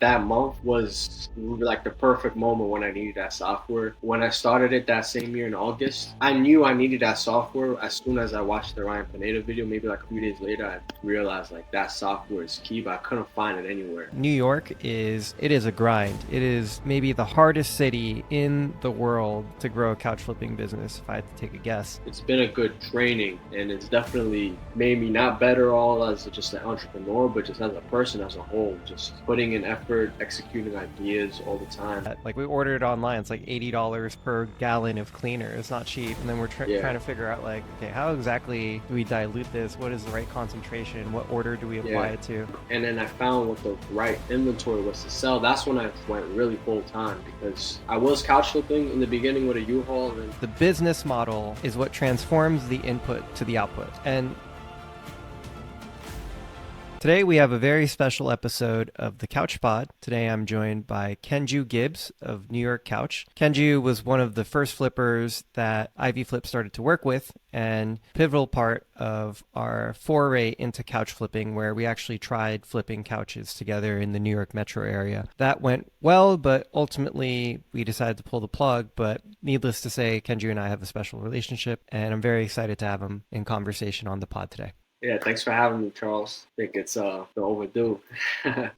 That month was like the perfect moment when I needed that software. When I started it that same year in August, I knew I needed that software as soon as I watched the Ryan Pineda video. Maybe like a few days later, I realized like that software is key, but I couldn't find it anywhere. New York is a grind. It is maybe the hardest city in the world to grow a couch flipping business, if I had to take a guess. It's been a good training, and it's definitely made me not better all as just an entrepreneur, but just as a person as a whole. Just putting in effort, executing ideas all the time. Like we ordered it online, it's like $80 per gallon of cleaner. It's not cheap. And then we're trying to figure out like, okay, how exactly do we dilute this? What is the right concentration? What order do we apply it to? And then I found what the right inventory was to sell. That's when I went really full time, because I was couch flipping in the beginning with a U-Haul. And the business model is what transforms the input to the output. And today we have a very special episode of the Couch Pod. Today I'm joined by Kenju Gibbs of New York Couch. Kenju was one of the first flippers that Ivy Flip started to work with, and pivotal part of our foray into couch flipping, where we actually tried flipping couches together in the New York metro area. That went well, but ultimately we decided to pull the plug. But needless to say, Kenju and I have a special relationship, and I'm very excited to have him in conversation on the pod today. Yeah, thanks for having me, Charles. I think it's the overdue.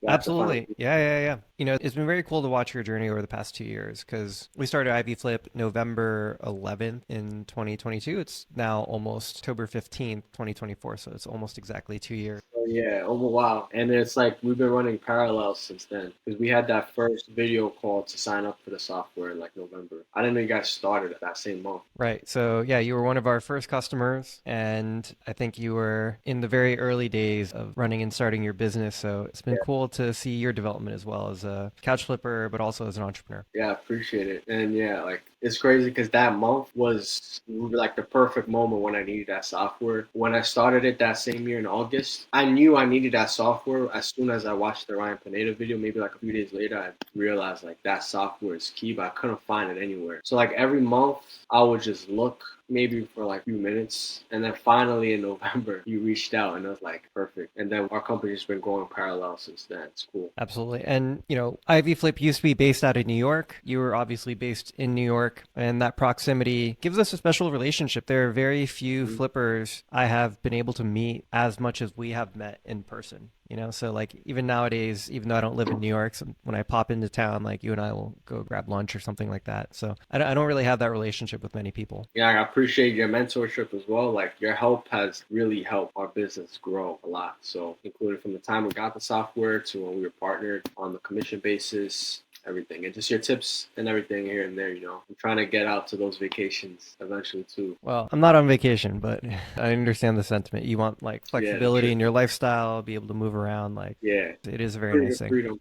Absolutely. Yeah. You know, it's been very cool to watch your journey over the past 2 years, because we started Ivy Flip November 11th in 2022. It's now almost October 15th, 2024. So it's almost exactly 2 years. Oh, yeah, oh wow. And it's like we've been running parallels since then, because we had that first video call to sign up for the software in like November. I didn't know you guys started that same month. Right. So yeah, you were one of our first customers, and I think you were in the very early days of running and starting your business. So it's been cool to see your development as well as a couch flipper, but also as an entrepreneur. Yeah, I appreciate it. And yeah, like it's crazy because that month was like the perfect moment when I needed that software. When I started it that same year in August, I knew I needed that software as soon as I watched the Ryan Pineda video. Maybe like a few days later, I realized like that software is key, but I couldn't find it anywhere. So like every month, I would just look maybe for like a few minutes, and then finally in November you reached out, and it was like perfect. And then our company's been going parallel since then. It's cool. Absolutely. And you know, Ivy Flip used to be based out of New York. You were obviously based in New York, and that proximity gives us a special relationship. There are very few flippers I have been able to meet as much as we have met in person. You know, so like even nowadays, even though I don't live in New York, so when I pop into town, like you and I will go grab lunch or something like that. So I don't really have that relationship with many people. Yeah, I appreciate your mentorship as well. Like your help has really helped our business grow a lot. So including from the time we got the software to when we were partnered on the commission basis, everything, and just your tips and everything here and there. You know, I'm trying to get out to those vacations eventually too. Well, I'm not on vacation, but I understand the sentiment. You want like flexibility in your lifestyle, be able to move around. Like, yeah, it is a very nice thing. freedom.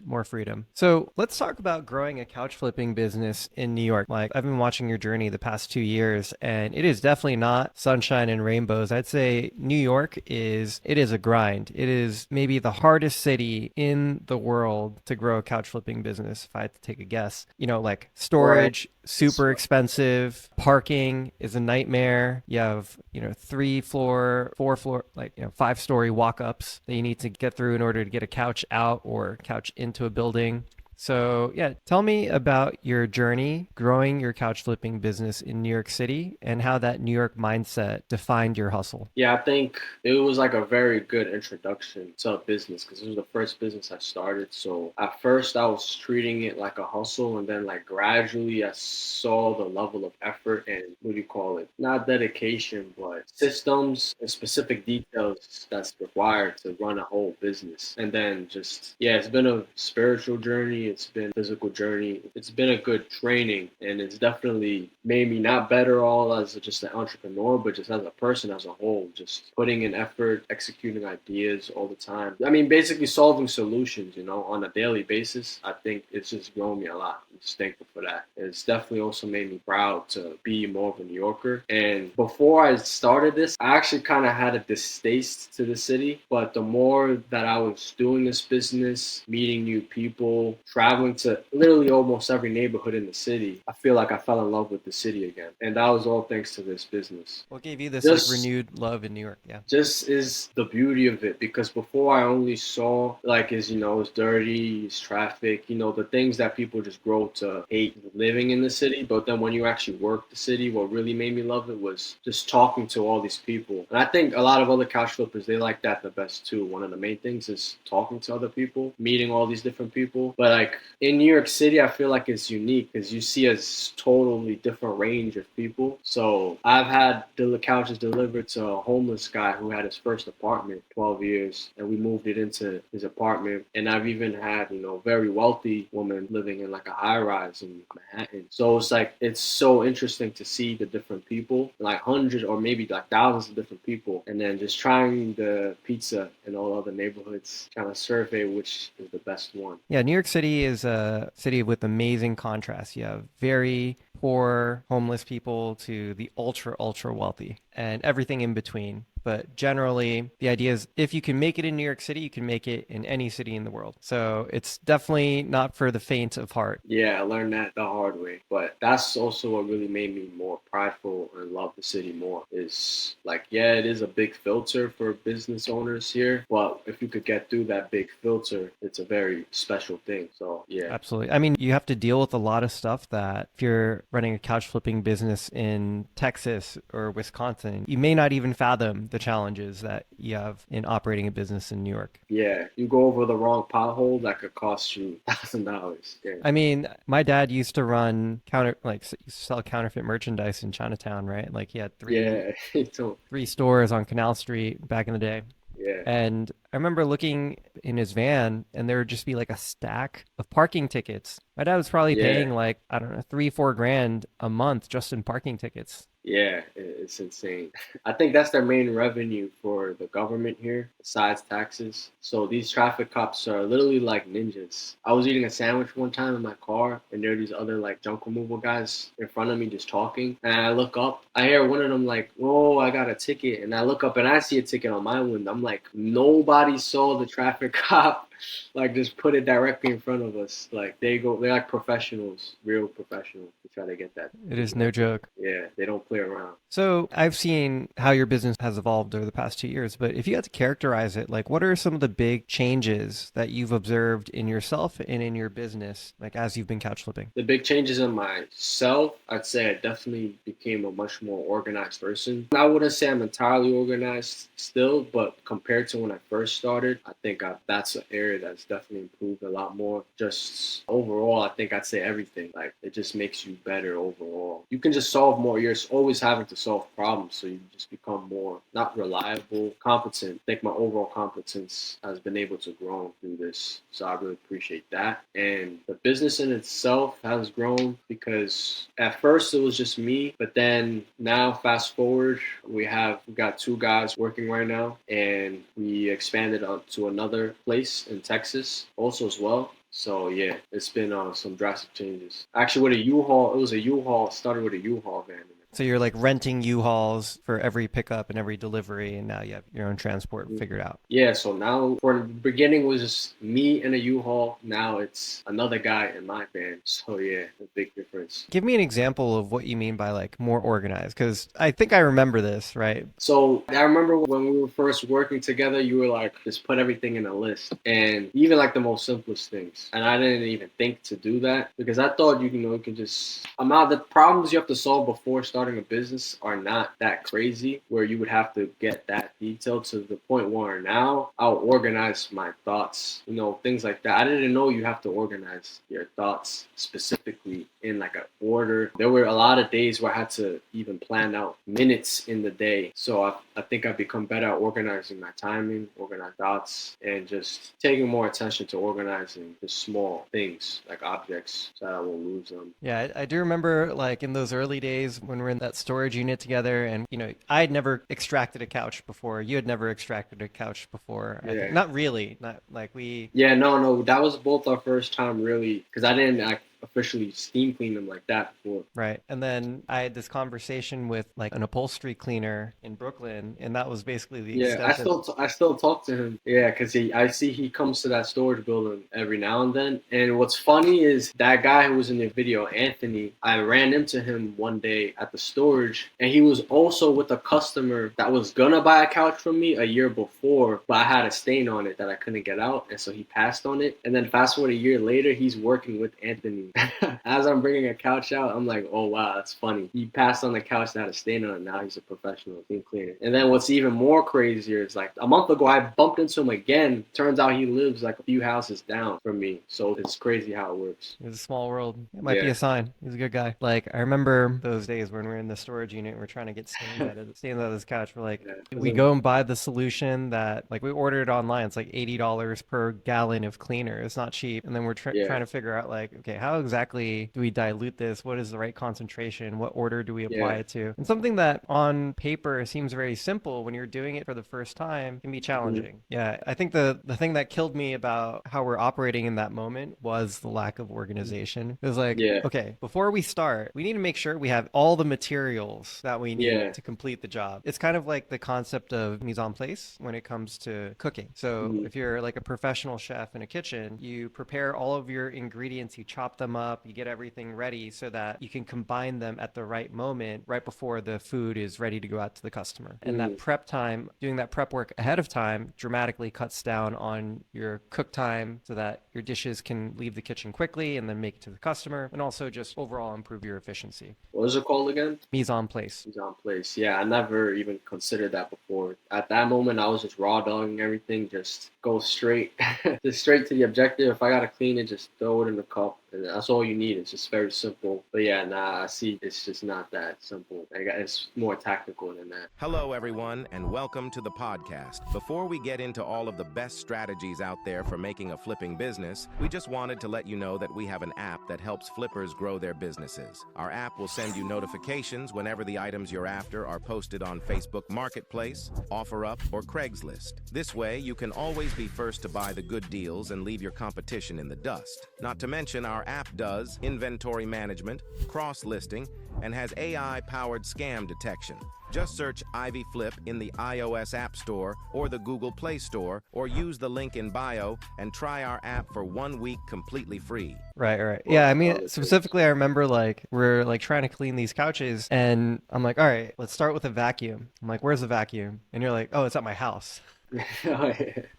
More freedom. So let's talk about growing a couch flipping business in New York. Like I've been watching your journey the past 2 years, and it is definitely not sunshine and rainbows. I'd say New York is a grind. It is maybe the hardest city in the world to grow a couch flipping business, if I had to take a guess. You know, like storage, super expensive. Parking is a nightmare. You have, 3-floor, 4-floor, like, 5-story walk-ups that you need to get through in order to get a couch out or couch into a building. So yeah, tell me about your journey growing your couch flipping business in New York City and how that New York mindset defined your hustle. Yeah, I think it was like a very good introduction to a business, because it was the first business I started. So at first I was treating it like a hustle, and then like gradually I saw the level of effort and what do you call it? Not dedication, but systems and specific details that's required to run a whole business. And then just, yeah, it's been a spiritual journey. It's been a physical journey. It's been a good training, and it's definitely made me not better all as just an entrepreneur, but just as a person as a whole, just putting in effort, executing ideas all the time. I mean, basically solving solutions, on a daily basis. I think it's just grown me a lot. I'm just thankful for that. It's definitely also made me proud to be more of a New Yorker. And before I started this, I actually kind of had a distaste to the city, but the more that I was doing this business, meeting new people, traveling to literally almost every neighborhood in the city, I feel like I fell in love with the city again. And that was all thanks to this business. What gave you this like Just renewed love in New York? Yeah. just is the beauty of it, because before I only saw like is it's dirty, it's traffic, the things that people just grow to hate living in the city. But then when you actually work the city, what really made me love it was just talking to all these people. And I think a lot of other couch flippers, they like that the best too. One of the main things is talking to other people, meeting all these different people. But like in New York City, I feel like it's unique because you see a totally different range of people. So I've had the couches delivered to a homeless guy who had his first apartment 12 years, and we moved it into his apartment. And I've even had very wealthy woman living in like a high rise in Manhattan. So it's like it's so interesting to see the different people, like hundreds or maybe like thousands of different people, and then just trying the pizza in all other neighborhoods, trying to survey which is the best one. Yeah, New York City is a city with amazing contrast. You have very poor homeless people to the ultra wealthy and everything in between. But generally, the idea is if you can make it in New York City, you can make it in any city in the world. So it's definitely not for the faint of heart. Yeah, I learned that the hard way. But that's also what really made me more prideful and love the city more. Is like, yeah, it is a big filter for business owners here. But if you could get through that big filter, it's a very special thing. So, yeah. Absolutely. I mean, you have to deal with a lot of stuff that if you're running a couch flipping business in Texas or Wisconsin, you may not even fathom the challenges that you have in operating a business in New York. Yeah, you go over the wrong pothole, that could cost you $1,000. Yeah. I mean, my dad used to run used to sell counterfeit merchandise in Chinatown, right? Like he had Yeah, so, three stores on Canal Street back in the day. yeah, And I remember looking in his van and there would just be like a stack of parking tickets. My dad was probably yeah. paying like, I don't know, 3, 4 grand a month just in parking tickets. Yeah, it's insane. I think that's their main revenue for the government here, besides taxes. So these traffic cops are literally like ninjas. I was eating a sandwich one time in my car, and there are these other like junk removal guys in front of me just talking. And I look up, I hear one of them like, "Whoa, I got a ticket." And I look up and I see a ticket on my window. I'm like, nobody saw the traffic cop like just put it directly in front of us. Like they're like professionals, real professionals to try to get that. It is no joke. Yeah, they don't play around. So I've seen how your business has evolved over the past 2 years, but if you had to characterize it, like what are some of the big changes that you've observed in yourself and in your business, like as you've been couch flipping? The big changes in myself, I'd say I definitely became a much more organized person. I wouldn't say I'm entirely organized still, but compared to when I first started, I think that's an area that's definitely improved a lot more. Just overall, I think I'd say everything. Like it just makes you better overall. You can just solve more. You're always having to solve problems, so you just become more not reliable, competent. I think my overall competence has been able to grow through this, so I really appreciate that. And the business in itself has grown because at first it was just me, but then now fast forward, we got 2 guys working right now, and we expanded out to another place in Texas also as well. So yeah, it's been some drastic changes. Actually, with a U-Haul, it was a U-Haul. Started with a U-Haul van. So you're like renting U-Hauls for every pickup and every delivery, and now you have your own transport figured out. Yeah, so now for the beginning it was just me and a U-Haul. Now it's another guy in my van. So yeah, a big difference. Give me an example of what you mean by like more organized, because I think I remember this, right? So I remember when we were first working together, you were like, just put everything in a list, and even like the most simplest things. And I didn't even think to do that because I thought you can just the problems you have to solve before starting a business are not that crazy where you would have to get that detailed to the point where now I'll organize my thoughts, things like that. I didn't know you have to organize your thoughts specifically in like an order. There were a lot of days where I had to even plan out minutes in the day. So I think I've become better at organizing my timing, organize thoughts, and just taking more attention to organizing the small things like objects so that I won't lose them. Yeah, I do remember like in those early days when we're in that storage unit together, and I had never extracted a couch before. You had never extracted a couch before. I think. Yeah. Not really. Not like we. Yeah, no, that was both our first time really, because I didn't officially steam clean them like that before. Right. And then I had this conversation with like an upholstery cleaner in Brooklyn, and that was basically the Yeah, extent of I still talk to him. Yeah, because I see he comes to that storage building every now and then. And what's funny is that guy who was in the video, Anthony. I ran into him one day at the storage, and he was also with a customer that was gonna buy a couch from me a year before, but I had a stain on it that I couldn't get out, and so he passed on it. And then fast forward a year later, he's working with Anthony. As I'm bringing a couch out, I'm like, oh wow, that's funny. He passed on the couch that had a stain on it. Now he's a professional clean cleaner. And then what's even more crazier is like a month ago, I bumped into him again. Turns out he lives like a few houses down from me. So it's crazy how it works. It was a small world. It might be a sign. He's a good guy. Like I remember those days when we were in the storage unit and we're trying to get stains out of this couch. We're like, we go and buy the solution that like we ordered it online. It's like $80 per gallon of cleaner. It's not cheap. And then we're trying to figure out like, okay, how exactly do we dilute this? What is the right concentration? What order do we apply it to? And something that on paper seems very simple when you're doing it for the first time can be challenging. Yeah, I think the thing that killed me about how we're operating in that moment was the lack of organization. It was like, okay, before we start, we need to make sure we have all the materials that we need to complete the job. It's kind of like the concept of mise en place when it comes to cooking. So if you're like a professional chef in a kitchen, you prepare all of your ingredients, you chop them up, you get everything ready so that you can combine them at the right moment, right before the food is ready to go out to the customer. And that prep time, doing that prep work ahead of time dramatically cuts down on your cook time so that your dishes can leave the kitchen quickly and then make it to the customer, and also just overall improve your efficiency. What is it called again? Mise en place. Mise en place. Yeah, I never even considered that before. At that moment, I was just raw dogging everything, just go straight, just straight to the objective. If I gotta clean it, just throw it in the cup. And that's all you need. It's just very simple. But yeah, I see it's just not that simple. It's more tactical than that. Hello, everyone, and welcome to the podcast. Before we get into all of the best strategies out there for making a flipping business, we just wanted to let you know that we have an app that helps flippers grow their businesses. Our app will send you notifications whenever the items you're after are posted on Facebook Marketplace, OfferUp, or Craigslist. This way, you can always be first to buy the good deals and leave your competition in the dust. Not to mention, our app does inventory management, cross-listing, and has AI-powered scam detection. Just search Ivy Flip in the iOS App Store or the Google Play Store, or use the link in bio and try our app for 1 week completely free. Right. Yeah, I mean, specifically, I remember like we're like trying to clean these couches, and I'm like, all right, let's start with a vacuum. I'm like, where's the vacuum? And you're like, oh, it's at my house.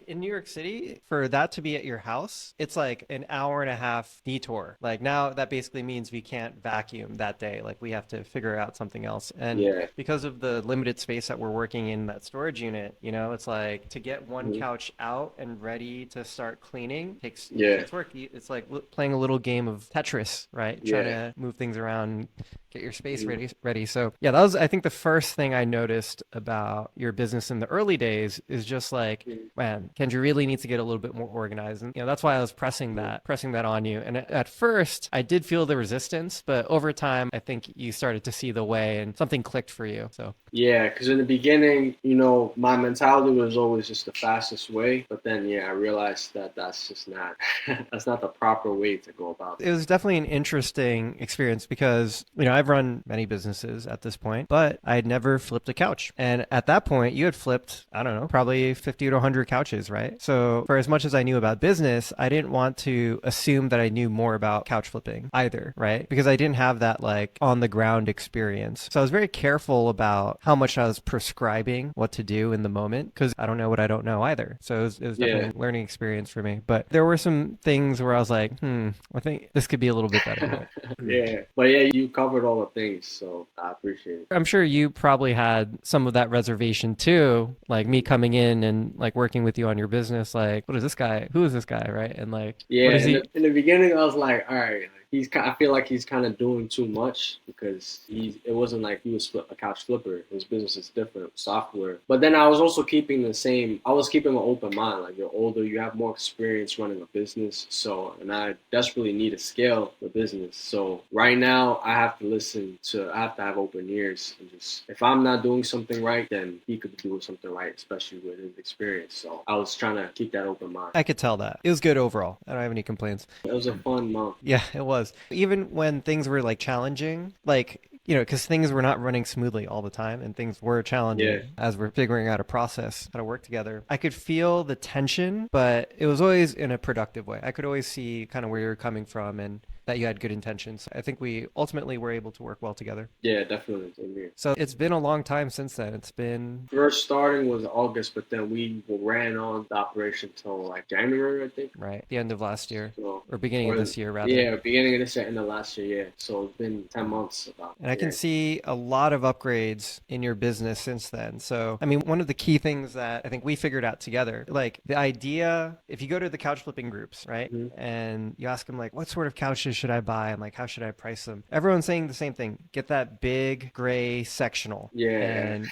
In New York City, for that to be at your house, it's like an hour and a half detour. Like now that basically means we can't vacuum that day. Like we have to figure out something else. And because of the limited space that we're working in that storage unit, you know, it's like to get one couch out and ready to start cleaning takes work. It's like playing a little game of Tetris, right? Trying to move things around, get your space ready. So yeah, that was, I think, the first thing I noticed about your business in the early days is just like, man, Kenju really needs to get a little bit more organized. And, you know, that's why I was pressing that on you. And at first I did feel the resistance, but over time, I think you started to see the way and something clicked for you. So yeah, because in the beginning, you know, my mentality was always just the fastest way. But then, I realized that that's just not, that's not the proper way to go about it. It was definitely an interesting experience because, you know, I've run many businesses at this point, but I had never flipped a couch. And at that point, you had flipped, I don't know, probably 50 to 100 couches, right? So for as much as I knew about business, I didn't want to assume that I knew more about couch flipping either, right? Because I didn't have that like on the ground experience. So I was very careful about how much I was prescribing what to do in the moment because I don't know what I don't know either. So it was definitely a learning experience for me. But there were some things where I was like, I think this could be a little bit better. But you covered all the things, so I appreciate it. I'm sure you probably had some of that reservation too, like me coming in and like working with you on your business, like, what is this guy? Who is this guy, right? And like, what is he? In the beginning, I was like, all right, I feel like he's kind of doing too much because it wasn't like he was a couch flipper. His business is different, software. But then I was also keeping an open mind. Like you're older, you have more experience running a business. So, and I desperately need to scale the business. So right now I have to have open ears and just, if I'm not doing something right, then he could be doing something right, especially with his experience. So I was trying to keep that open mind. I could tell that. It was good overall. I don't have any complaints. It was a fun month. Yeah, it was. was. Even when things were like challenging, like, because things were not running smoothly all the time and things were Yeah. challenging as we're figuring out a process, how to work together. I could feel the tension, but it was always in a productive way. I could always see kind of where you're coming from and that you had good intentions. I think we ultimately were able to work well together. Yeah, definitely. Same here. So it's been a long time since then. It's been First starting was August, but then we ran on the operation till like January, I think. right the end of last year So, or beginning of or this year, rather. yeah, beginning of this year, end of last year. Yeah, so it's been 10 months about. And I can Yeah, see a lot of upgrades in your business since then. So, I mean, one of the key things that I think we figured out together, like the idea, if you go to the couch flipping groups, right? hmm And you ask them, like, what sort of couches should I buy? And like, how should I price them? Everyone's saying the same thing. Get that big gray sectional yeah, and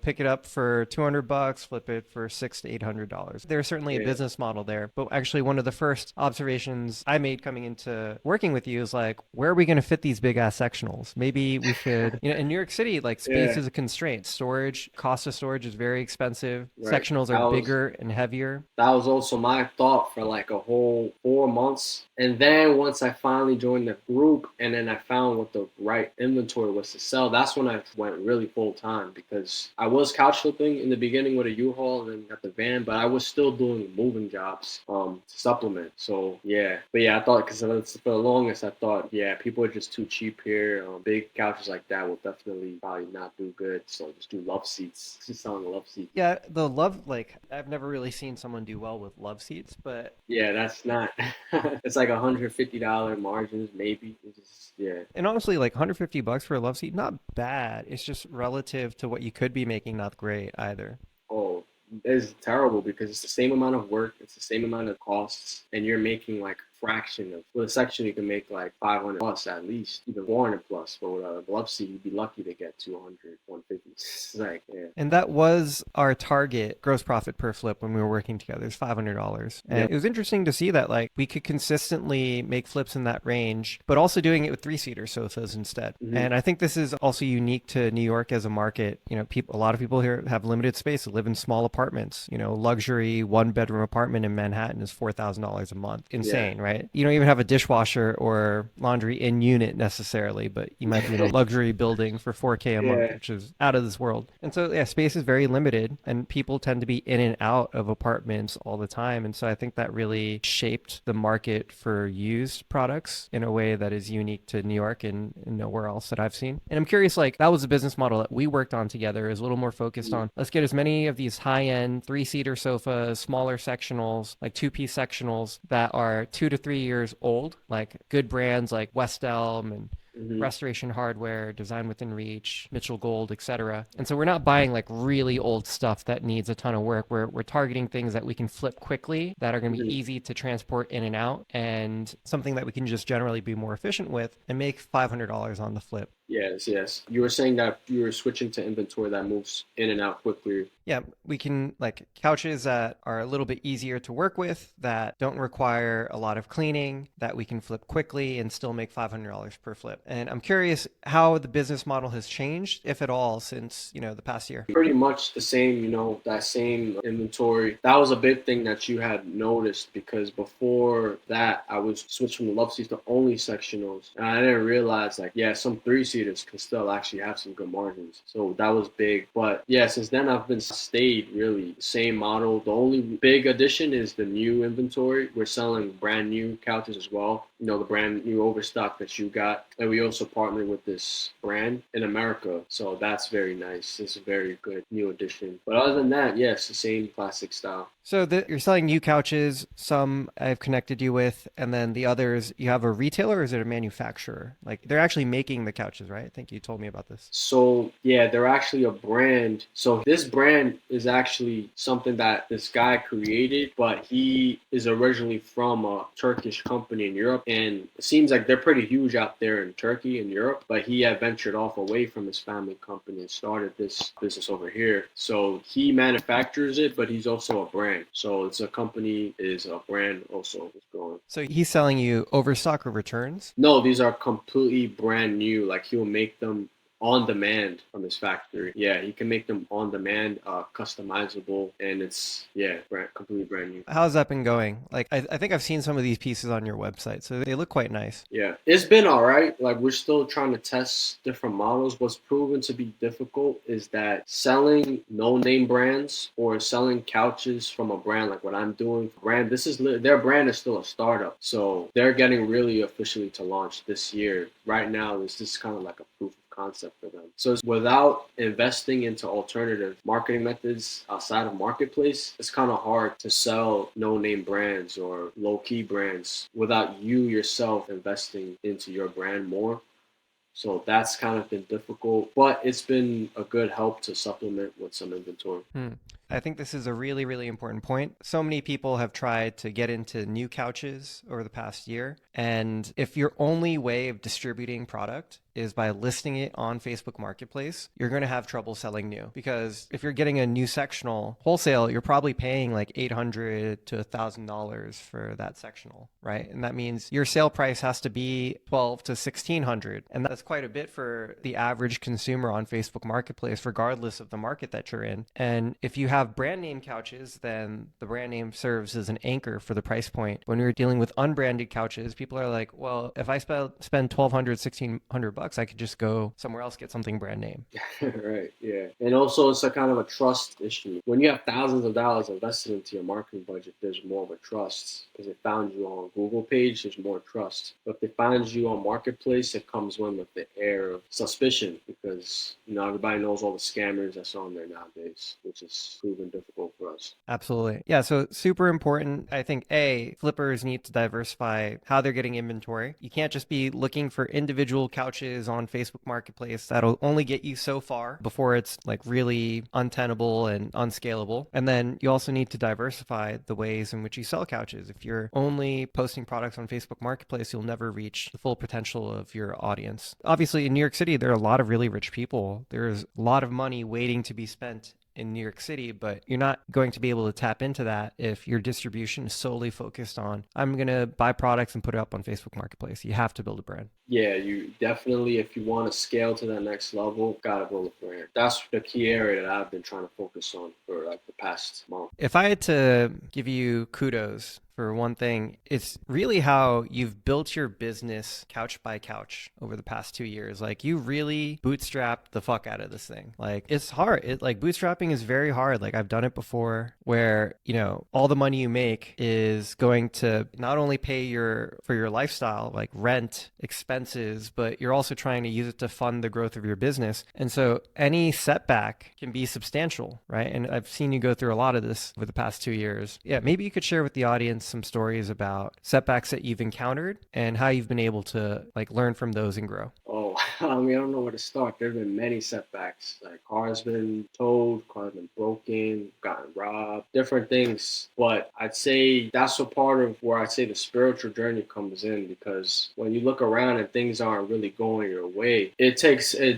pick it up for $200, flip it for $600 to $800. There's certainly a yeah. business model there, but actually one of the first observations I made coming into working with you is like, where are we going to fit these big ass sectionals? Maybe we should, in New York City, like space Yeah, is a constraint. Storage, cost of storage is very expensive. right. Sectionals are bigger and heavier. That was also my thought for like a whole 4 months. And then once I finally joined the group and then I found what the right inventory was to sell, that's when I went really full time because I was couch flipping in the beginning with a U-Haul and then got the van, but I was still doing moving jobs to supplement. So yeah, but yeah, I thought because for the longest I thought people are just too cheap here. Big couches like that will definitely probably not do good. So just do love seats. Just selling love seats. Yeah, the love, like, I've never really seen someone do well with love seats, but Yeah, that's not. It's like $150 margins, maybe. It's just, yeah. and honestly, like $150 for a love seat, not bad. It's just relative to what you could be making, not great either. Oh, it's terrible because it's the same amount of work, it's the same amount of costs, and you're making like a fraction of. With a section, you can make like 500 plus at least, even 400 plus. But with a glove seat, you'd be lucky to get 200, 150. It's like, yeah. And that was our target gross profit per flip when we were working together. It's $500. And Yep. it was interesting to see that like we could consistently make flips in that range, but also doing it with three-seater sofas instead. Mm-hmm. And I think this is also unique to New York as a market. A lot of people here have limited space, live in small apartments. Luxury one-bedroom apartment in Manhattan is $4,000 a month. Insane, right? You don't even have a dishwasher or laundry in unit necessarily, but you might be in a luxury building for 4K a month, Yeah. which is out of this world. And so, yeah, space is very limited and people tend to be in and out of apartments all the time. And so I think that really shaped the market for used products in a way that is unique to New York and nowhere else that I've seen. And I'm curious, like, that was a business model that we worked on together, is a little more focused on let's get as many of these high-end three-seater sofas, smaller sectionals, like two-piece sectionals that are 2 to 3 years old, like good brands like West Elm and Mm-hmm. Restoration Hardware, Design Within Reach, Mitchell Gold, etc. And so we're not buying like really old stuff that needs a ton of work. We're targeting things that we can flip quickly, that are going to be easy to transport in and out, and something that we can just generally be more efficient with and make $500 on the flip. Yes, yes. You were saying that you were switching to inventory that moves in and out quickly. Yeah, we can like couches that are a little bit easier to work with, that don't require a lot of cleaning, that we can flip quickly and still make $500 per flip. And I'm curious how the business model has changed, if at all, since, the past year. Pretty much the same, that same inventory. That was a big thing that you had noticed because before that, I was switching from the love seats to only sectionals. And I didn't realize, like, some three-seaters can still actually have some good margins. So that was big. But yeah, since then, I've been stayed really the same model. The only big addition is the new inventory. We're selling brand new couches as well. The brand new overstock that you got. And we also partnered with this brand in America. So that's very nice. It's a very good new addition. But other than that, yes, the same classic style. So you're selling new couches, some I've connected you with, and then the others, you have a retailer or is it a manufacturer? Like they're actually making the couches, right? I think you told me about this. So yeah, they're actually a brand. So this brand is actually something that this guy created, but he is originally from a Turkish company in Europe. And it seems like they're pretty huge out there in Turkey and Europe, but he had ventured off away from his family company and started this business over here. So he manufactures it, but he's also a brand. So it's a company, is a brand also is growing. So he's selling you overstock or returns? No, these are completely brand new. Like he'll make them on demand from his factory. Yeah, he can make them on demand, customizable, and it's completely brand new. How's that been going? Like, I think I've seen some of these pieces on your website, so they look quite nice. Yeah, it's been all right. Like, we're still trying to test different models. What's proven to be difficult is that selling no name brands or selling couches from a brand like what I'm doing. Their brand is still a startup, so they're getting really officially to launch this year. Right now, it's just kind of like a proof of concept for them. So it's without investing into alternative marketing methods outside of marketplace, it's kind of hard to sell no name brands or low key brands without you yourself investing into your brand more. So that's kind of been difficult, but it's been a good help to supplement with some inventory. I think this is a really, really important point. So many people have tried to get into new couches over the past year. And if your only way of distributing product is by listing it on Facebook Marketplace, you're going to have trouble selling new. Because if you're getting a new sectional wholesale, you're probably paying like $800 to $1,000 for that sectional, right? And that means your sale price has to be $1,200 to $1,600. And that's quite a bit for the average consumer on Facebook Marketplace, regardless of the market that you're in. And if you have brand name couches, then the brand name serves as an anchor for the price point. When we're dealing with unbranded couches, people are like, well, if I spend $1,200, $1,600, I could just go somewhere else, get something brand name. Right, yeah. And also, it's a kind of a trust issue. When you have thousands of dollars invested into your marketing budget, there's more of a trust. Because they found you on Google page, there's more trust. But if they find you on Marketplace, it comes with the air of suspicion, because everybody knows all the scammers that's on there nowadays, which is proven difficult for us. Absolutely. Yeah. So super important. I think flippers need to diversify how they're getting inventory. You can't just be looking for individual couches on Facebook Marketplace. That'll only get you so far before it's like really untenable and unscalable. And then you also need to diversify the ways in which you sell couches. If you're only posting products on Facebook Marketplace, you'll never reach the full potential of your audience. Obviously, in New York City, there are a lot of really rich people. There's a lot of money waiting to be spent in New York City, but you're not going to be able to tap into that if your distribution is solely focused on, I'm going to buy products and put it up on Facebook Marketplace. You have to build a brand. Yeah, you definitely, if you want to scale to that next level, gotta build a brand. That's the key area that I've been trying to focus on for like the past month. If I had to give you kudos for one thing, it's really how you've built your business couch by couch over the past 2 years. Like, you really bootstrapped the fuck out of this thing. Like, it's hard. Bootstrapping is very hard. Like, I've done it before where, all the money you make is going to not only pay for your lifestyle, like rent, expenses, but you're also trying to use it to fund the growth of your business. And so any setback can be substantial, right? And I've seen you go through a lot of this over the past 2 years. Yeah, maybe you could share with the audience some stories about setbacks that you've encountered and how you've been able to learn from those and grow. Oh, I mean, I don't know where to start. There have been many setbacks. Like, cars been towed, cars been broken, gotten robbed, different things. But I'd say that's a part of where I'd say the spiritual journey comes in, because when you look around and things aren't really going your way, it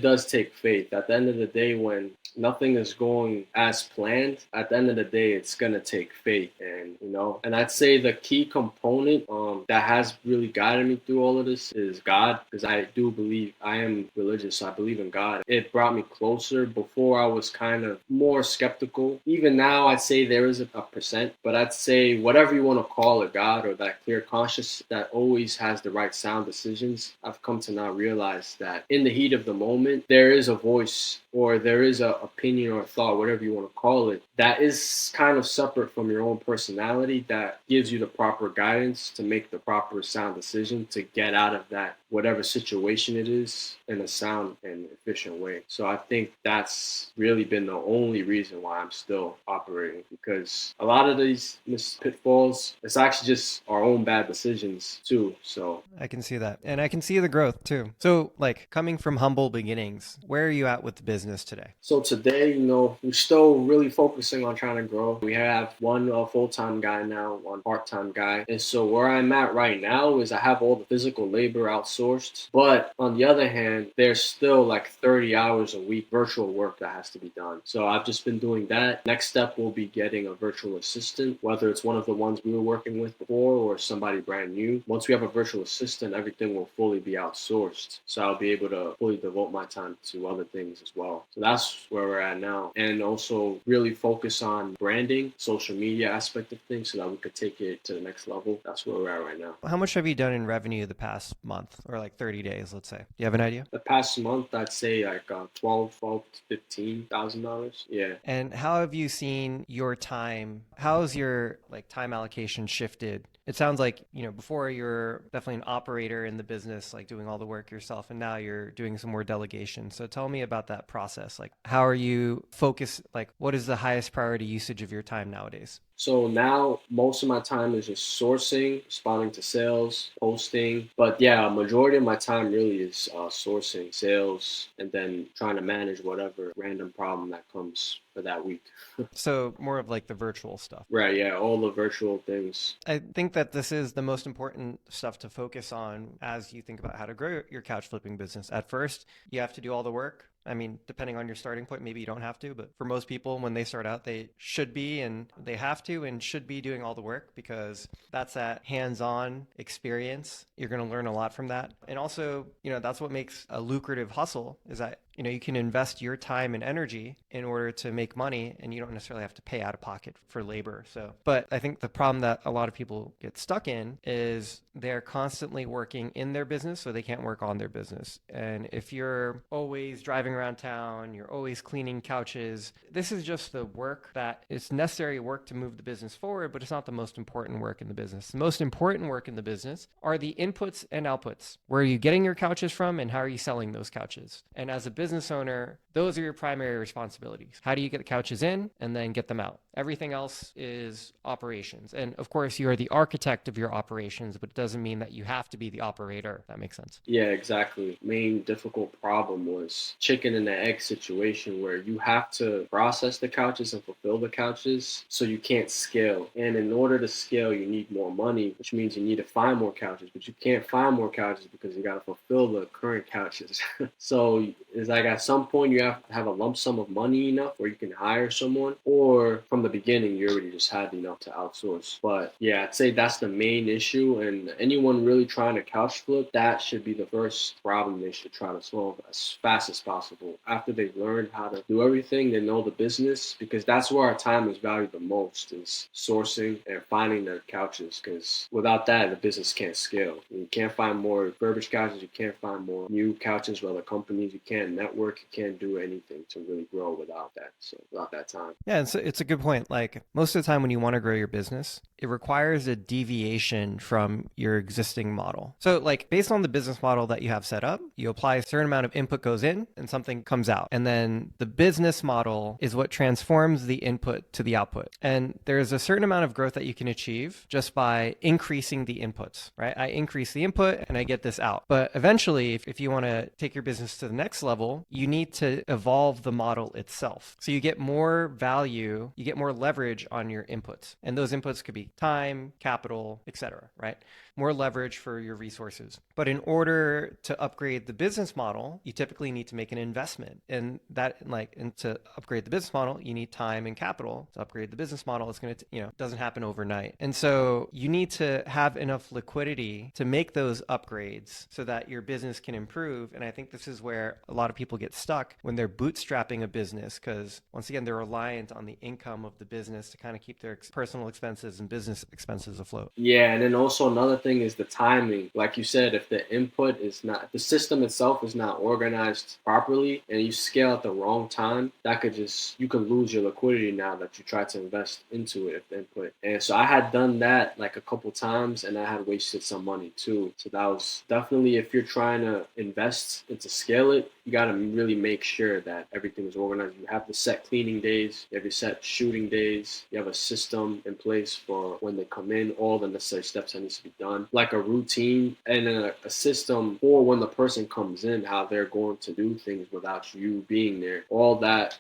does take faith. At the end of the day, when nothing is going as planned, at the end of the day, it's going to take faith. And I'd say the key component that has really guided me through all of this is God, because I do believe, I am religious, so I believe in God. It brought me closer. Before, I was kind of more skeptical. Even now, I'd say there is a percent, but I'd say whatever you want to call it, God or that clear conscience that always has the right sound decisions, I've come to now realize that in the heat of the moment, there is a voice, or there is an opinion or thought, whatever you want to call it, that is kind of separate from your own personality, that gives you the proper guidance to make the proper sound decision to get out of that whatever situation it is in a sound and efficient way. So I think that's really been the only reason why I'm still operating, because a lot of these pitfalls, it's actually just our own bad decisions too. So I can see that. And I can see the growth too. So coming from humble beginnings, where are you at with the business today? So today, we're still really focusing focusing on trying to grow. We have one full-time guy now, one part-time guy. And so where I'm at right now is I have all the physical labor outsourced. But on the other hand, there's still like 30 hours a week virtual work that has to be done. So I've just been doing that. Next step will be getting a virtual assistant, whether it's one of the ones we were working with before or somebody brand new. Once we have a virtual assistant, everything will fully be outsourced. So I'll be able to fully devote my time to other things as well. So that's where we're at now. And also really focus on branding, social media aspect of things so that we could take it to the next level. That's where we're at right now. How much have you done in revenue the past month or like 30 days, let's say? Do you have an idea? The past month, I'd say like $12 to $15,000. Yeah. And how have you seen your time? How's your like time allocation shifted? It sounds like, before you're definitely an operator in the business, like doing all the work yourself, and now you're doing some more delegation. So tell me about that process. Like, how are you focused? Like, what is the highest priority usage of your time nowadays? So now most of my time is just sourcing, responding to sales, posting. But yeah, a majority of my time really is sourcing, sales, and then trying to manage whatever random problem that comes for that week. So more of like the virtual stuff. Right, yeah, all the virtual things. I think that this is the most important stuff to focus on as you think about how to grow your couch flipping business. At first, you have to do all the work. I mean, depending on your starting point, maybe you don't have to, but for most people, when they start out, they should be and they have to and should be doing all the work because that's that hands-on experience. You're going to learn a lot from that. And also, that's what makes a lucrative hustle is that you can invest your time and energy in order to make money and you don't necessarily have to pay out of pocket for labor. But I think the problem that a lot of people get stuck in is they're constantly working in their business, so they can't work on their business. And if you're always driving around town, you're always cleaning couches, this is just the work that is necessary work to move the business forward, but it's not the most important work in the business. The most important work in the business are the inputs and outputs. Where are you getting your couches from and how are you selling those couches? And as a business owner, those are your primary responsibilities. How do you get the couches in and then get them out? Everything else is operations. And of course, you are the architect of your operations, but it doesn't mean that you have to be the operator. If that makes sense. Yeah, exactly. Main difficult problem was chicken and the egg situation where you have to process the couches and fulfill the couches, so you can't scale. And in order to scale, you need more money, which means you need to find more couches, but you can't find more couches because you got to fulfill the current couches. So it's like at some point you have to have a lump sum of money enough where you can hire someone, or from the beginning you already just had enough to outsource. But yeah, I'd say that's the main issue, and anyone really trying to couch flip, that should be the first problem they should try to solve as fast as possible. After they've learned how to do everything, they know the business, because that's where our time is valued the most, is sourcing and finding the couches, because without that, the business can't scale. You can't find more refurbished couches, you can't find more new couches for other companies, you can't network, you can't do anything to really grow without that. So without that time. Yeah, and so it's a good point. Like most of the time when you want to grow your business, it requires a deviation from your existing model. So like based on the business model that you have set up, you apply a certain amount of input goes in and something comes out. And then the business model is what transforms the input to the output. And there's a certain amount of growth that you can achieve just by increasing the inputs, right? I increase the input and I get this out. But eventually, if you want to take your business to the next level, you need to evolve the model itself. So you get more value, you get more leverage on your inputs. And those inputs could be time, capital, etc., right? More leverage for your resources. But in order to upgrade the business model, you typically need to make an investment. And to upgrade the business model, you need time and capital. To upgrade the business model, it's going to, doesn't happen overnight. And so you need to have enough liquidity to make those upgrades so that your business can improve. And I think this is where a lot of people get stuck when they're bootstrapping a business, because once again, they're reliant on the income of the business to kind of keep their personal expenses and business expenses afloat. Yeah, and then also another thing is the timing. Like you said, if the input is not, the system itself is not organized properly and you scale at the wrong time, you can lose your liquidity now that you try to invest into it, if the input. And so I had done that like a couple times and I had wasted some money too. So that was definitely, if you're trying to invest and to scale it, you got to really make sure that everything is organized. You have the set cleaning days, you have your set shooting days, you have a system in place for when they come in, all the necessary steps that needs to be done, like a routine and a system for when the person comes in, how they're going to do things without you being there. All that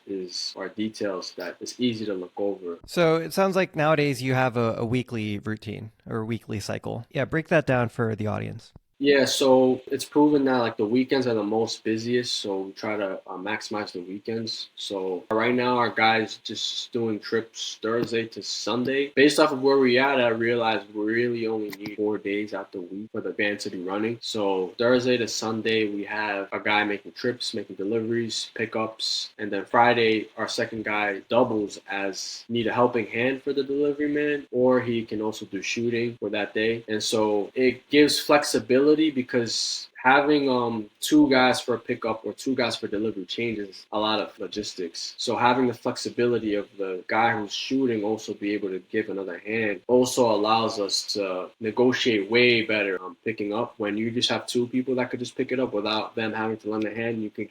are details that it's easy to look over. So it sounds like nowadays you have a weekly routine or a weekly cycle. Yeah, break that down for the audience. Yeah, so it's proven that like the weekends are the most busiest, so we try to maximize the weekends. So right now, our guys just doing trips Thursday to Sunday. Based off of where we at, I realized we really only need 4 days out the week for the band to be running. So Thursday to Sunday, we have a guy making trips, making deliveries, pickups, and then Friday, our second guy doubles as need a helping hand for the delivery man, or he can also do shooting for that day. And so it gives flexibility because having two guys for a pickup or two guys for delivery changes a lot of logistics. So having the flexibility of the guy who's shooting also be able to give another hand also allows us to negotiate way better on picking up. When you just have two people that could just pick it up without them having to lend a hand, you can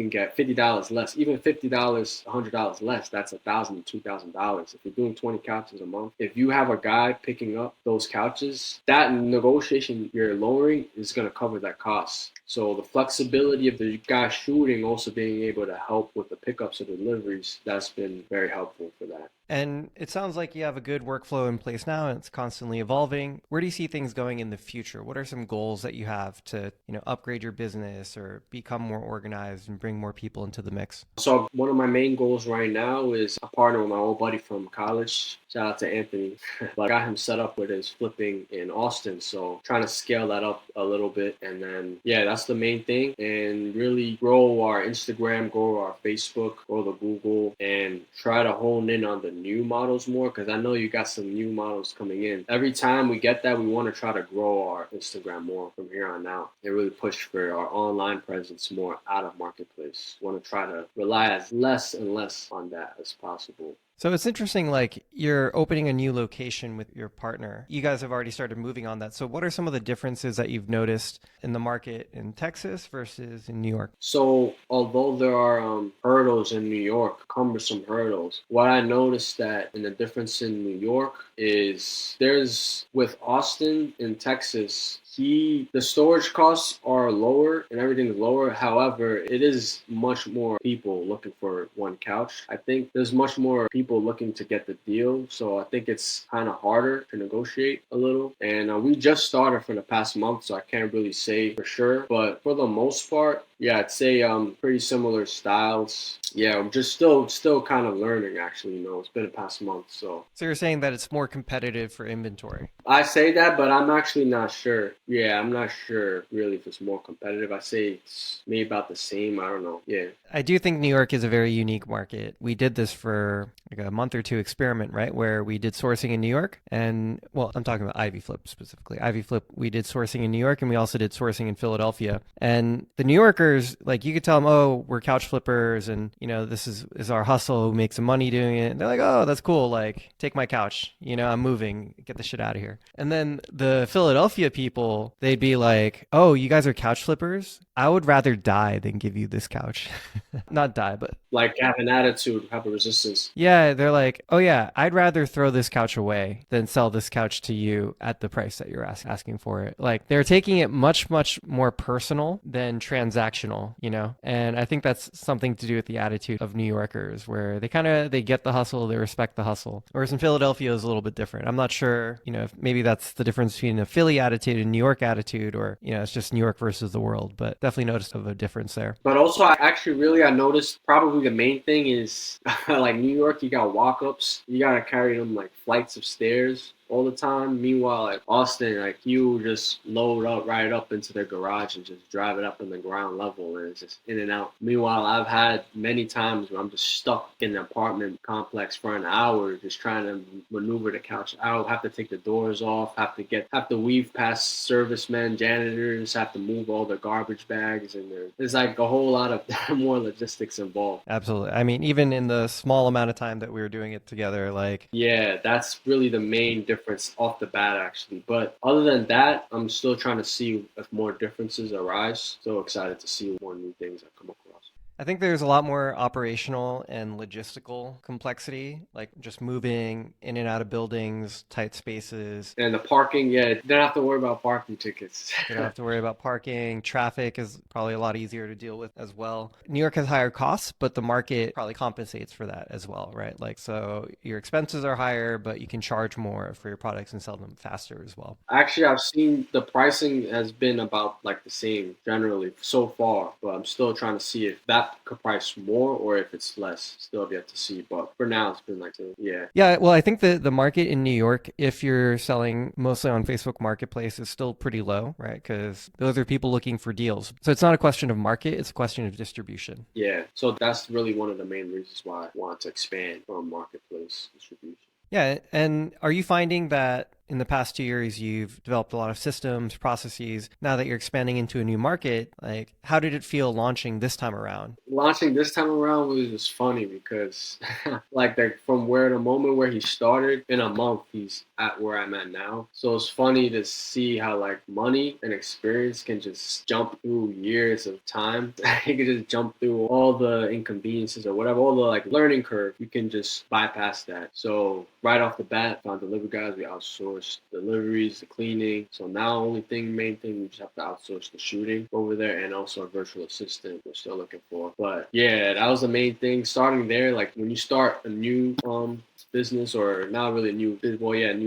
get $50 less, even $50, $100 less. That's $1,000 to $2,000. If you're doing 20 couches a month, if you have a guy picking up those couches, that negotiation you're lowering is going to cover that cost. So the flexibility of the guy shooting also being able to help with the pickups or deliveries, that's been very helpful for that. And it sounds like you have a good workflow in place now and it's constantly evolving. Where do you see things going in the future? What are some goals that you have to, upgrade your business or become more organized and bring more people into the mix? So one of my main goals right now is a partner with my old buddy from college. Shout out to Anthony. But I got him set up with his flipping in Austin. So trying to scale that up a little bit. And then, yeah, that's the main thing. And really grow our Instagram, grow our Facebook, grow the Google, and try to hone in on the new models more, because I know you got some new models coming in. Every time we get that, we want to try to grow our Instagram more from here on out and really push for our online presence more out of marketplace. Want to try to rely as less and less on that as possible. So it's interesting, like you're opening a new location with your partner. You guys have already started moving on that. So what are some of the differences that you've noticed in the market in Texas versus in New York? So although there are hurdles in New York, cumbersome hurdles, what I noticed that in the difference in New York is there's with Austin in Texas, the storage costs are lower and everything's lower. However, it is much more people looking for one couch. I think there's much more people looking to get the deal. So I think it's kind of harder to negotiate a little. And we just started for the past month, so I can't really say for sure. But for the most part, yeah, I'd say pretty similar styles. Yeah, I'm just still kind of learning actually, it's been the past month. So you're saying that it's more competitive for inventory? I say that, but I'm actually not sure. Yeah, I'm not sure really if it's more competitive. I say it's maybe about the same. I don't know. Yeah. I do think New York is a very unique market. We did this for like a month or two experiment, right? Where we did sourcing in New York and, well, I'm talking about Ivy Flip specifically. Ivy Flip, we did sourcing in New York and we also did sourcing in Philadelphia. And the New Yorkers, like you could tell them, oh, we're couch flippers and, this is our hustle. We make some money doing it. And they're like, oh, that's cool. Like, take my couch. I'm moving. Get the shit out of here. And then the Philadelphia people, they'd be like, oh, you guys are couch flippers? I would rather die than give you this couch. Not die, but like have an attitude, have a resistance. Yeah, they're like, oh yeah, I'd rather throw this couch away than sell this couch to you at the price that you're asking for it. Like they're taking it much, much more personal than transactional, And I think that's something to do with the attitude of New Yorkers, where they get the hustle, they respect the hustle. Whereas in Philadelphia is a little bit different. I'm not sure, if maybe that's the difference between a Philly attitude and New York attitude, or, it's just New York versus the world, but definitely noticed of a difference there. But also I noticed probably the main thing is like New York, you got walk-ups, you got to carry them like flights of stairs all the time. Meanwhile, like Austin, like you just load up right up into their garage and just drive it up in the ground level and it's just in and out. Meanwhile, I've had many times where I'm just stuck in an apartment complex for an hour just trying to maneuver the couch out, have to take the doors off, have to weave past servicemen, janitors, have to move all the garbage bags, and there's like a whole lot of more logistics involved. Absolutely. I mean, even in the small amount of time that we were doing it together, like yeah, that's really the main difference off the bat actually. But other than that, I'm still trying to see if more differences arise. So excited to see more new things I come across. I think there's a lot more operational and logistical complexity, like just moving in and out of buildings, tight spaces. And the parking, yeah, they don't have to worry about parking tickets. They don't have to worry about parking. Traffic is probably a lot easier to deal with as well. New York has higher costs, but the market probably compensates for that as well, right? Like, so your expenses are higher, but you can charge more for your products and sell them faster as well. Actually, I've seen the pricing has been about like the same generally so far, but I'm still trying to see if that could price more or if it's less. Still have yet to see, but for now it's been like, yeah. Yeah, well, I think the market in New York, if you're selling mostly on Facebook Marketplace, is still pretty low, right? Because those are people looking for deals. So it's not a question of market, it's a question of distribution. Yeah, so that's really one of the main reasons why I want to expand from marketplace distribution. Yeah, and are you finding that in the past 2 years you've developed a lot of systems, processes? Now that you're expanding into a new market, like how did it feel launching this time around? Launching this time around was just funny because from where the moment where he started in a month he's at where I'm at now. So it's funny to see how like money and experience can just jump through years of time. You can just jump through all the inconveniences or whatever, all the like learning curve. You can just bypass that. So right off the bat, found delivery guys, we outsourced deliveries, the cleaning. So now main thing, we just have to outsource the shooting over there and also a virtual assistant we're still looking for. But yeah, that was the main thing. Starting there, like when you start a new business or not really new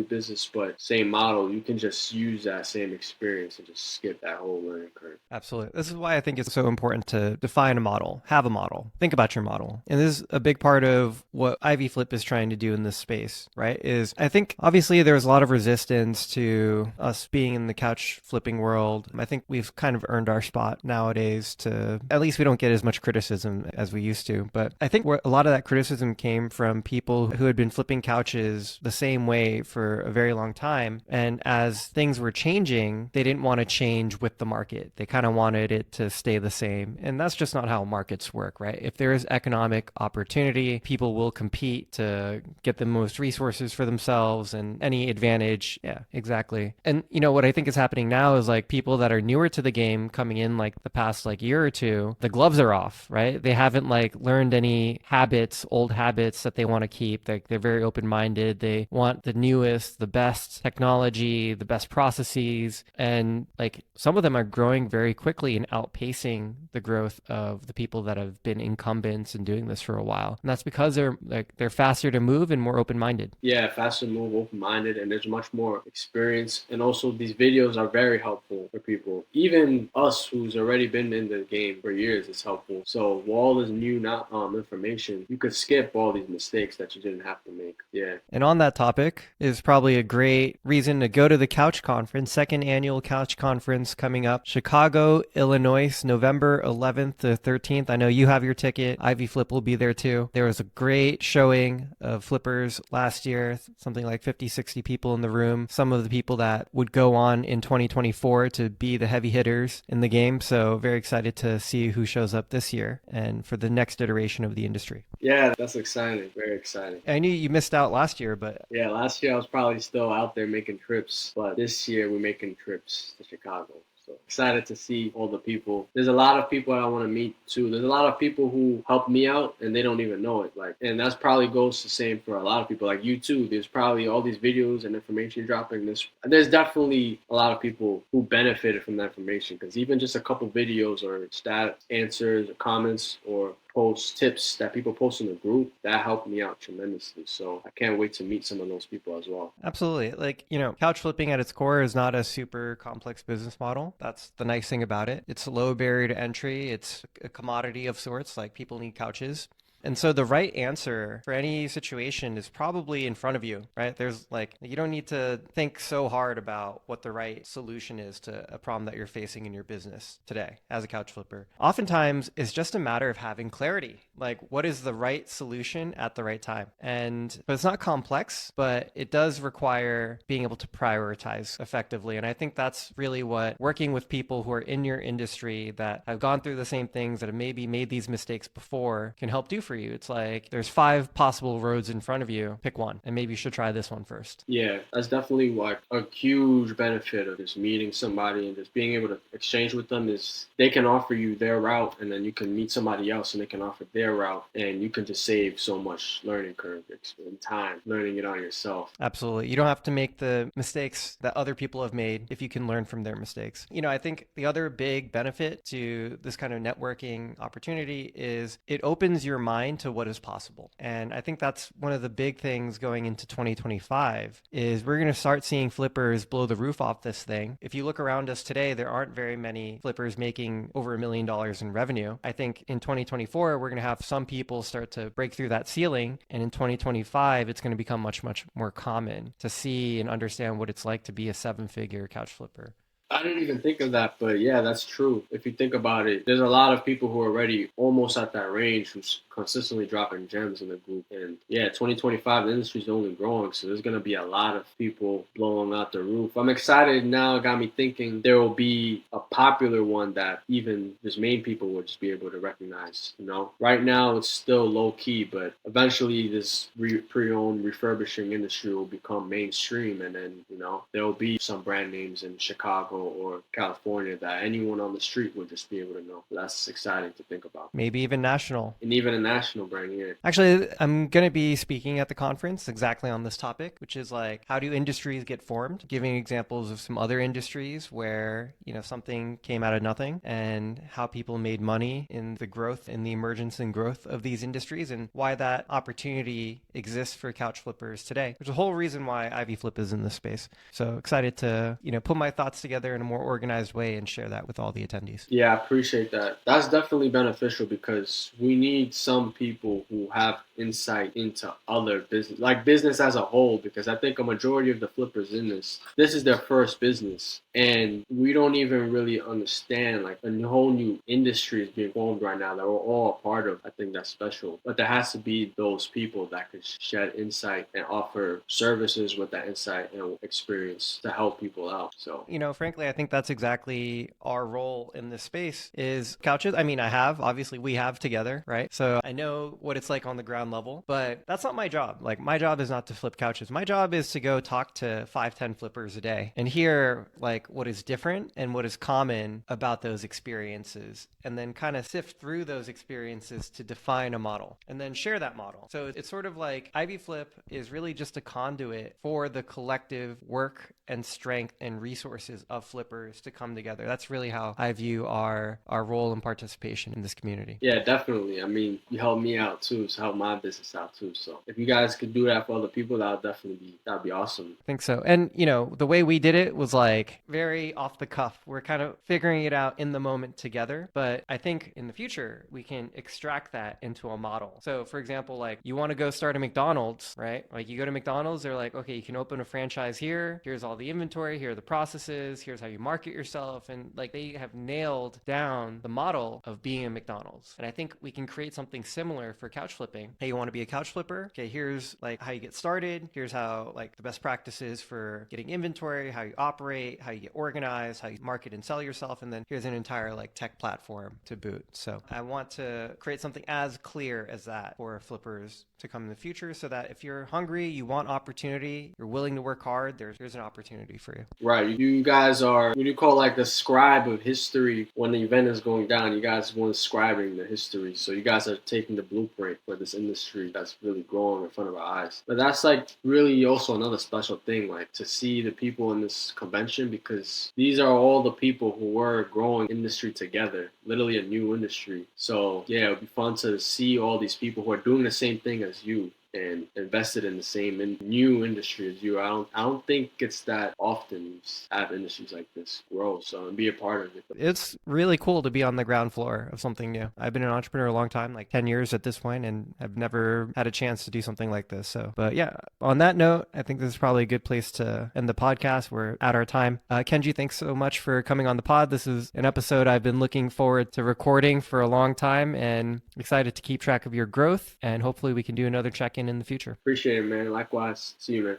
business, but same model, you can just use that same experience and just skip that whole learning curve. Absolutely. This is why I think it's so important to define a model, have a model, think about your model. And this is a big part of what Ivy Flip is trying to do in this space, right? Is I think obviously there's a lot of resistance to us being in the couch flipping world. I think we've kind of earned our spot nowadays to, at least we don't get as much criticism as we used to. But I think a lot of that criticism came from people who had been flipping couches the same way for a very long time. And as things were changing, they didn't want to change with the market. They kind of wanted it to stay the same. And that's just not how markets work, right? If there is economic opportunity, people will compete to get the most resources for themselves and any advantage. Yeah, exactly. And you know what I think is happening now is like people that are newer to the game coming in like the past like year or two, the gloves are off, right? They haven't like learned any habits, old habits that they want to keep. They're very open-minded. They want the newest, the best technology, the best processes. And like some of them are growing very quickly and outpacing the growth of the people that have been incumbents and doing this for a while. And that's because they're faster to move and more open-minded. Yeah, faster to move, open-minded, and there's much more experience. And also these videos are very helpful for people. Even us who's already been in the game for years, it's helpful. So with all this new information, you could skip all these mistakes that you didn't have to make. Yeah. And on that topic is probably a great reason to go to the Couch Conference, second annual Couch Conference coming up, Chicago, Illinois, November 11th to 13th. I know you have your ticket. Ivy Flip will be there too. There was a great showing of flippers last year, something like 50, 60 people in the room. Some of the people that would go on in 2024 to be the heavy hitters in the game. So very excited to see who shows up this year and for the next iteration of the industry. Yeah, that's exciting. Very exciting. I knew you missed out last year, but yeah, last year I was probably still out there making trips, but this year we're making trips to Chicago. So excited to see all the people. There's a lot of people I want to meet too. There's a lot of people who helped me out and they don't even know it. And that's probably goes the same for a lot of people like you too. There's probably all these videos and information dropping this. There's definitely a lot of people who benefited from that information because even just a couple videos or stat answers or comments or posts, tips that people post in the group, that helped me out tremendously. So I can't wait to meet some of those people as well. Absolutely. Like, couch flipping at its core is not a super complex business model. That's the nice thing about it. It's a low barrier to entry. It's a commodity of sorts, like people need couches. And so the right answer for any situation is probably in front of you, right? There's you don't need to think so hard about what the right solution is to a problem that you're facing in your business today as a couch flipper. Oftentimes, it's just a matter of having clarity. Like, what is the right solution at the right time? But it's not complex, but it does require being able to prioritize effectively. And I think that's really what working with people who are in your industry that have gone through the same things, that have maybe made these mistakes before, can help do for for you. It's like there's 5 possible roads in front of you. Pick one, and maybe you should try this one first. Yeah, that's definitely like a huge benefit of just meeting somebody and just being able to exchange with them is they can offer you their route and then you can meet somebody else and they can offer their route and you can just save so much learning curve and time learning it on yourself. Absolutely. You don't have to make the mistakes that other people have made if you can learn from their mistakes. I think the other big benefit to this kind of networking opportunity is it opens your mind to what is possible. And I think that's one of the big things going into 2025 is we're going to start seeing flippers blow the roof off this thing. If you look around us today, there aren't very many flippers making over $1 million in revenue. I think in 2024, we're going to have some people start to break through that ceiling. And in 2025, it's going to become much, much more common to see and understand what it's like to be a 7-figure couch flipper. I didn't even think of that, but yeah, that's true. If you think about it, there's a lot of people who are already almost at that range who's consistently dropping gems in the group. And yeah, 2025, the industry's only growing, so there's going to be a lot of people blowing out the roof. I'm excited now. It got me thinking there will be a popular one that even just main people would just be able to recognize. Right now it's still low key, but eventually this pre-owned refurbishing industry will become mainstream, and then there will be some brand names in Chicago or California that anyone on the street would just be able to know. That's exciting to think about. Maybe even national. And even a national brand here. Actually, I'm going to be speaking at the conference exactly on this topic, which is like, how do industries get formed? Giving examples of some other industries where, something came out of nothing and how people made money in the growth and the emergence and growth of these industries and why that opportunity exists for couch flippers today. There's a whole reason why Ivy Flip is in this space. So excited to, put my thoughts together in a more organized way and share that with all the attendees. Yeah, I appreciate that. That's definitely beneficial because we need some people who have insight into other business, like business as a whole, because I think a majority of the flippers in this is their first business. And we don't even really understand like a whole new industry is being formed right now that we're all a part of. I think that's special. But there has to be those people that could shed insight and offer services with that insight and experience to help people out. So, frankly, I think that's exactly our role in this space is couches. Obviously we have together, right? So I know what it's like on the ground level, but that's not my job. Like my job is not to flip couches. My job is to go talk to 5-10 flippers a day and hear like what is different and what is common about those experiences, and then kind of sift through those experiences to define a model and then share that model. So it's sort of like Ivy Flip is really just a conduit for the collective work and strength and resources of flippers to come together. That's really how I view our role and participation in this community. Yeah, definitely. You helped me out too, so help my business out too. So if you guys could do that for other people, that'd be awesome. I think so. And the way we did it was like very off the cuff. We're kind of figuring it out in the moment together. But I think in the future, we can extract that into a model. So for example, like you want to go start a McDonald's, right? Like you go to McDonald's, they're like, okay, you can open a franchise here. Here's all the inventory. Here are the processes. Here's how you market yourself. And like they have nailed down the model of being a McDonald's. And I think we can create something similar for couch flipping. Hey, you want to be a couch flipper? Okay, here's like how you get started. Here's how like the best practices for getting inventory, how you operate, how you get organized, how you market and sell yourself. And then here's an entire like tech platform to boot. So I want to create something as clear as that for flippers to come in the future so that if you're hungry, you want opportunity, you're willing to work hard, there's an opportunity for you. Right. You guys are, what do you call like the scribe of history when the event is going down? You guys are scribing the history. So you guys are taking the blueprint for this industry that's really growing in front of our eyes. But that's like really also another special thing, like to see the people in this convention, because these are all the people who were growing industry together, literally a new industry. So yeah, it would be fun to see all these people who are doing the same thing as you and invested in the same new industry as you. I don't think it's that often you have industries like this grow, so and be a part of it. It's really cool to be on the ground floor of something new. I've been an entrepreneur a long time, like 10 years at this point, and I've never had a chance to do something like this. So, but yeah, on that note, I think this is probably a good place to end the podcast. We're at our time. Kenju, thanks so much for coming on the pod. This is an episode I've been looking forward to recording for a long time and excited to keep track of your growth, and hopefully we can do another check-in the future. Appreciate it, man. Likewise. See you, man.